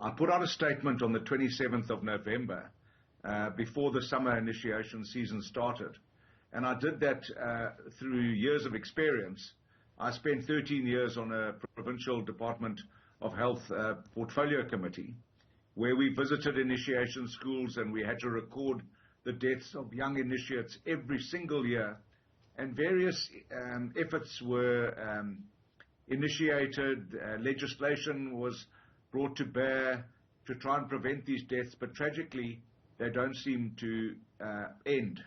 I put out a statement on the 27th of November before the summer initiation season started. And I did that through years of experience. I spent 13 years on a provincial Department of Health portfolio committee where we visited initiation schools and we had to record the deaths of young initiates every single year. And various efforts were initiated, legislation was brought to bear to try and prevent these deaths, but tragically they don't seem to end.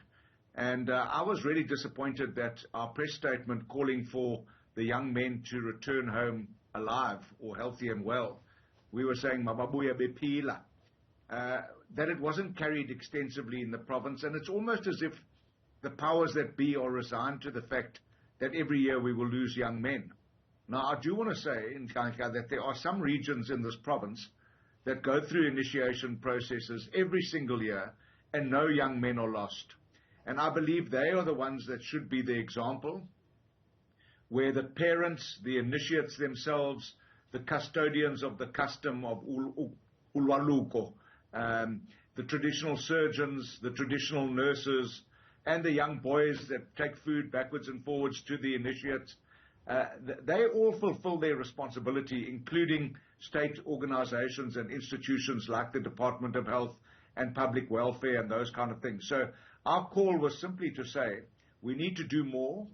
And I was really disappointed that our press statement calling for the young men to return home alive or healthy and well, we were saying mababuya bepila, that it wasn't carried extensively in the province, and it's almost as if the powers that be are resigned to the fact that every year we will lose young men. Now, I do want to say in Kanka that there are some regions in this province that go through initiation processes every single year and no young men are lost. And I believe they are the ones that should be the example, where the parents, the initiates themselves, the custodians of the custom of Ulwaluko, the traditional surgeons, the traditional nurses, and the young boys that take food backwards and forwards to the initiates, they all fulfill their responsibility, including state organizations and institutions like the Department of Health and Public Welfare and those kind of things. So our call was simply to say we need to do more,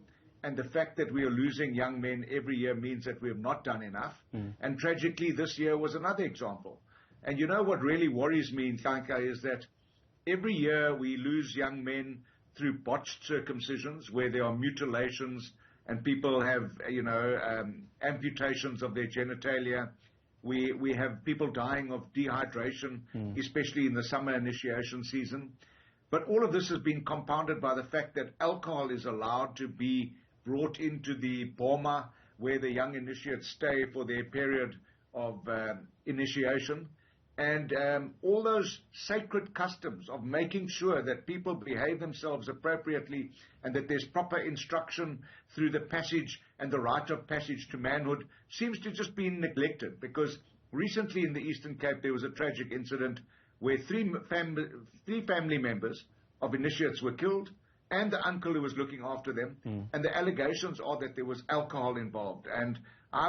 and the fact that we are losing young men every year means that we have not done enough. And tragically, this year was another example. And you know what really worries me in Kanka is that every year we lose young men through botched circumcisions where there are mutilations and people have, amputations of their genitalia. We have people dying of dehydration, especially in the summer initiation season. But all of this has been compounded by the fact that alcohol is allowed to be brought into the boma where the young initiates stay for their period of initiation. And all those sacred customs of making sure that people behave themselves appropriately and that there's proper instruction through the passage and the rite of passage to manhood seems to just be neglected, because recently in the Eastern Cape there was a tragic incident where three family members of initiates were killed and the uncle who was looking after them. And the allegations are that there was alcohol involved. And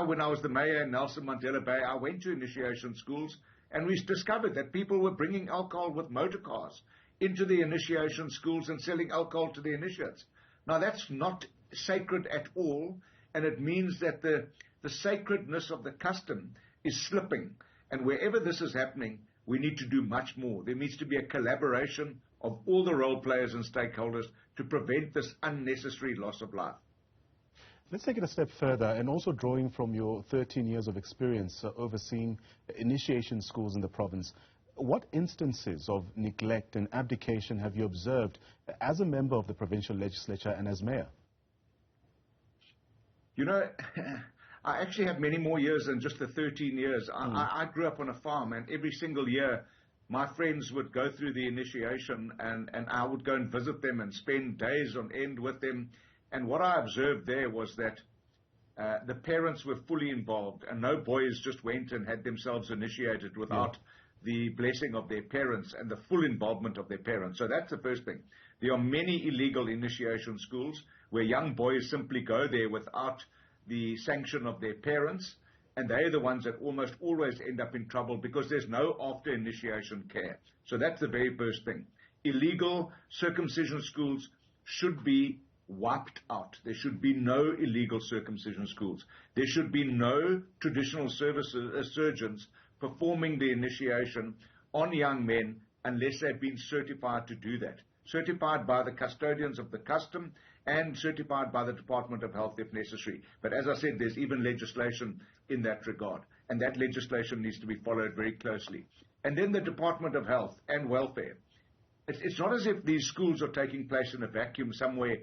when I was the mayor in Nelson Mandela Bay, I went to initiation schools and we discovered that people were bringing alcohol with motor cars into the initiation schools and selling alcohol to the initiates. Now, that's not sacred at all, and it means that the sacredness of the custom is slipping. And wherever this is happening, we need to do much more. There needs to be a collaboration of all the role players and stakeholders to prevent this unnecessary loss of life. Let's take it a step further, and also drawing from your 13 years of experience overseeing initiation schools in the province. What instances of neglect and abdication have you observed as a member of the provincial legislature and as mayor? You know, I actually have many more years than just the 13 years. I grew up on a farm, and every single year my friends would go through the initiation and I would go and visit them and spend days on end with them. And what I observed there was that the parents were fully involved, and no boys just went and had themselves initiated without the blessing of their parents and the full involvement of their parents. So that's the first thing. There are many illegal initiation schools where young boys simply go there without the sanction of their parents, and they're the ones that almost always end up in trouble because there's no after initiation care. So that's the very first thing. Illegal circumcision schools should be wiped out. There should be no illegal circumcision schools. There should be no traditional surgeons performing the initiation on young men unless they've been certified to do that. Certified by the custodians of the custom and certified by the Department of Health if necessary. But as I said, there's even legislation in that regard, and that legislation needs to be followed very closely. And then the Department of Health and Welfare. It's not as if these schools are taking place in a vacuum somewhere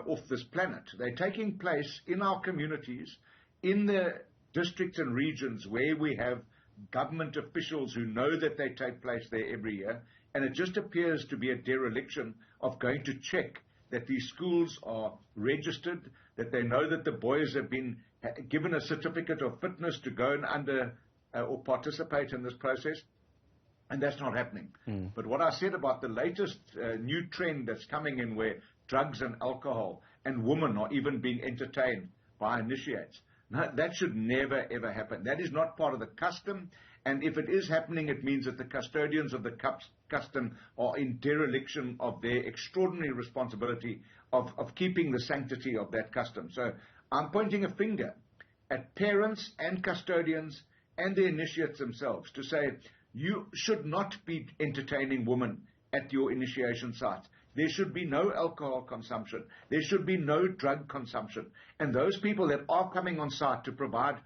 off this planet. They're taking place in our communities, in the districts and regions where we have government officials who know that they take place there every year, and it just appears to be a dereliction of going to check that these schools are registered, that they know that the boys have been given a certificate of fitness to go and or participate in this process, and that's not happening. But what I said about the latest new trend that's coming in, where drugs and alcohol and women are even being entertained by initiates, no, that should never, ever happen. That is not part of the custom, and if it is happening, it means that the custodians of the custom are in dereliction of their extraordinary responsibility of keeping the sanctity of that custom. So I'm pointing a finger at parents and custodians and the initiates themselves to say, you should not be entertaining women at your initiation sites. There should be no alcohol consumption. There should be no drug consumption. And those people that are coming on site to provide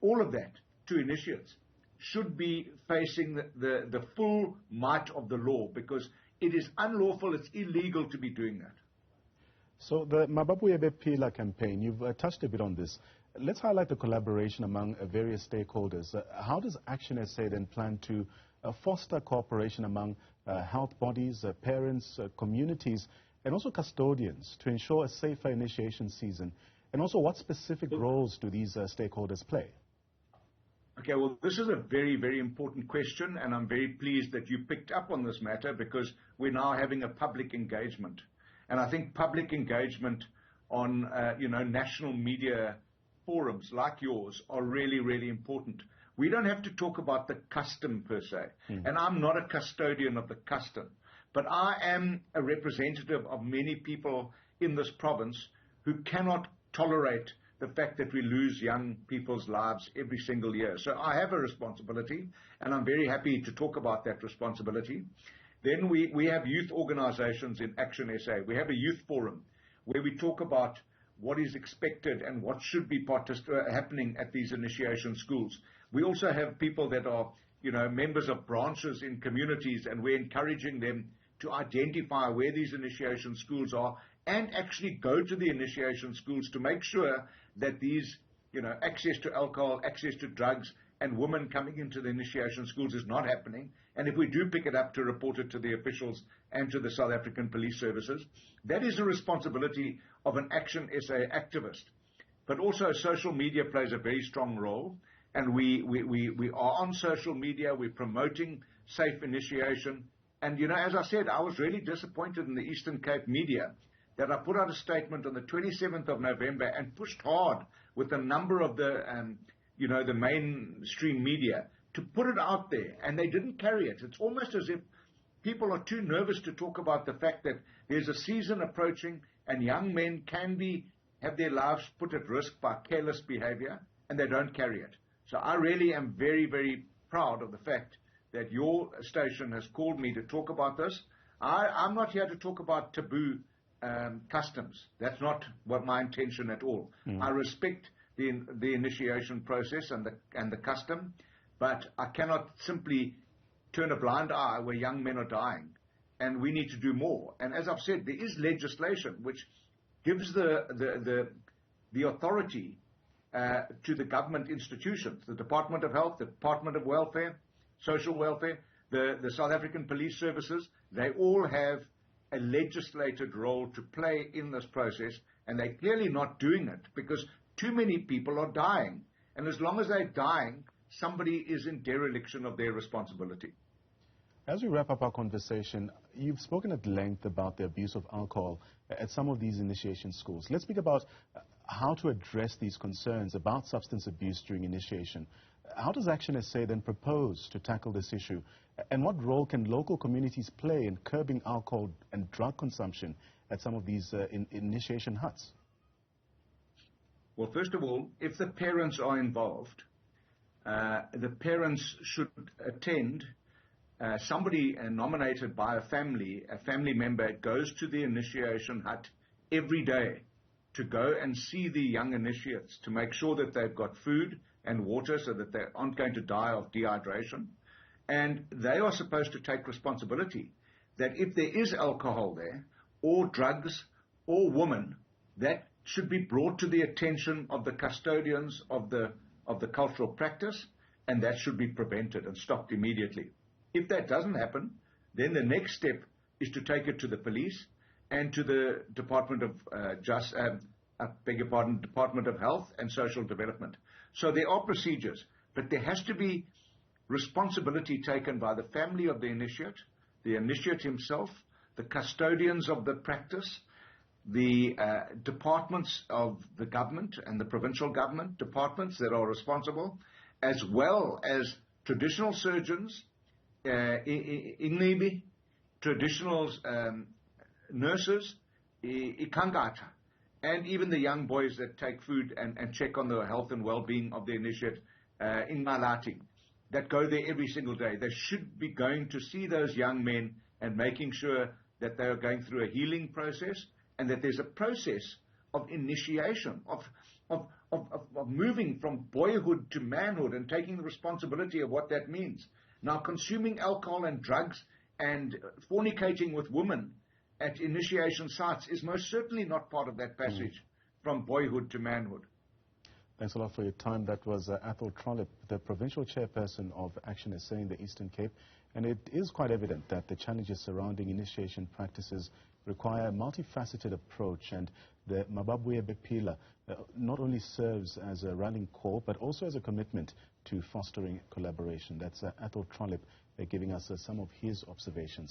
all of that to initiates should be facing the full might of the law, because it is unlawful, it's illegal to be doing that. So the Mababuyebe Pila campaign, you've touched a bit on this. Let's highlight the collaboration among various stakeholders. How does ActionSA then plan to foster cooperation among health bodies, parents, communities, and also custodians to ensure a safer initiation season? And also, what specific roles do these stakeholders play? Okay, well, this is a very, very important question, and I'm very pleased that you picked up on this matter, because we're now having a public engagement. And I think public engagement on, national media forums like yours are really, really important. We don't have to talk about the custom per se, and I'm not a custodian of the custom, but I am a representative of many people in this province who cannot tolerate the fact that we lose young people's lives every single year. So I have a responsibility, and I'm very happy to talk about that responsibility. Then we have youth organizations in ActionSA. We have a youth forum where we talk about what is expected and what should be happening at these initiation schools. We also have people that are, members of branches in communities, and we're encouraging them to identify where these initiation schools are and actually go to the initiation schools to make sure that these, access to alcohol, access to drugs, and women coming into the initiation schools is not happening. And if we do pick it up, to report it to the officials and to the South African police services. That is a responsibility of an ActionSA activist. But also social media plays a very strong role. And we are on social media, we're promoting safe initiation. And, as I said, I was really disappointed in the Eastern Cape media that I put out a statement on the 27th of November and pushed hard with a number of the mainstream media to put it out there, and they didn't carry it. It's almost as if people are too nervous to talk about the fact that there's a season approaching and young men can have their lives put at risk by careless behavior, and they don't carry it. So I really am very, very proud of the fact that your station has called me to talk about this. I'm not here to talk about taboo customs. That's not what my intention at all. I respect the initiation process and the custom, but I cannot simply turn a blind eye where young men are dying, and we need to do more. And as I've said, there is legislation which gives the authority to the government institutions, the Department of Health, the Department of Welfare, Social Welfare, the South African police services. They all have a legislated role to play in this process, and they're clearly not doing it because too many people are dying. And as long as they're dying, somebody is in dereliction of their responsibility. As we wrap up our conversation, you've spoken at length about the abuse of alcohol at some of these initiation schools. Let's speak about how to address these concerns about substance abuse during initiation. How does ActionSA then propose to tackle this issue? And what role can local communities play in curbing alcohol and drug consumption at some of these initiation huts? Well, first of all, if the parents are involved, the parents should attend. Somebody nominated by a family member goes to the initiation hut every day to go and see the young initiates to make sure that they've got food and water so that they aren't going to die of dehydration. And they are supposed to take responsibility that if there is alcohol there, or drugs, or women, that should be brought to the attention of the custodians of the cultural practice, and that should be prevented and stopped immediately. If that doesn't happen, then the next step is to take it to the police and to the Department of Department of Health and Social Development. So there are procedures, but there has to be responsibility taken by the family of the initiate himself, the custodians of the practice, the departments of the government and the provincial government departments that are responsible, as well as traditional surgeons, Ingnibi, traditional nurses, Ikangata, and even the young boys that take food and check on the health and well-being of the initiate in Malati, that go there every single day. They should be going to see those young men and making sure that they are going through a healing process and that there's a process of initiation, of moving from boyhood to manhood and taking the responsibility of what that means. Now, consuming alcohol and drugs and fornicating with women at initiation sites is most certainly not part of that passage from boyhood to manhood. Thanks a lot for your time. That was Athol Trollip, the provincial chairperson of ActionSA in the Eastern Cape. And it is quite evident that the challenges surrounding initiation practices require a multifaceted approach, and the Mababuye Bepila not only serves as a rallying call, but also as a commitment to fostering collaboration. That's Athol Trollip giving us some of his observations.